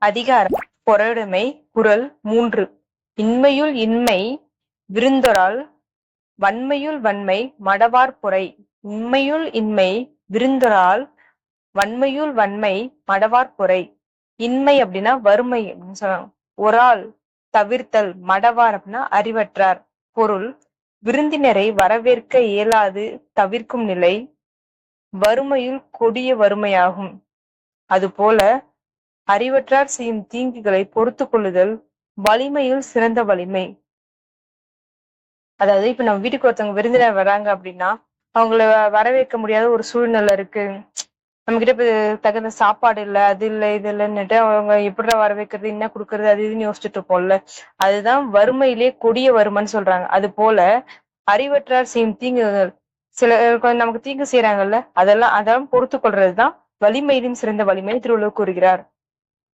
அதிகாரம் பொறையுடைமை. குறள் 3. இன்மையுள் இன்மை விருந்தொரால் வன்மையுள் வன்மை மடவார் பொறை. இன்மையுள் இன்மை விருந்தொரால் வன்மையுள் வன்மை மடவார் பொறை. இன்மை அப்படின்னா வறுமை அப்படின்னு சொல்றாங்க. ஒராள் தவிர்த்தல், மடவார் அப்படின்னா அறிவற்றார். பொருள்: விருந்தினரை வரவேற்க இயலாது தவிர்க்கும் நிலை வறுமையுள் கொடிய வறுமையாகும். அதுபோல அறிவற்றார் செய்யும் தீங்குகளை பொறுத்துக் கொள்ளுதல் வலிமையுள் சிறந்த வலிமை. அதாவது இப்ப நம்ம வீட்டுக்கு ஒருத்தவங்க விருந்தினர் வராங்க அப்படின்னா அவங்கள வரவேற்க முடியாத ஒரு சூழ்நிலை இருக்கு, நம்ம கிட்ட இப்ப தகுந்த சாப்பாடு இல்ல, அது இல்ல, இது இல்லைன்னுட்டு அவங்க எப்படிடா வரவேற்கிறது, என்ன கொடுக்கறது, அது இதுன்னு யோசிச்சுட்டு இருப்போம்ல. அதுதான் வறுமையிலே கொடிய வறுமைன்னு சொல்றாங்க. அது போல அறிவற்றார் செய்யும் தீங்குகள், சில நமக்கு தீங்கு செய்யறாங்கல்ல, அதெல்லாம் பொறுத்து கொள்றதுதான் வலிமையிலும் சிறந்த வலிமை திருவள்ளுவர் கூறுகிறார்.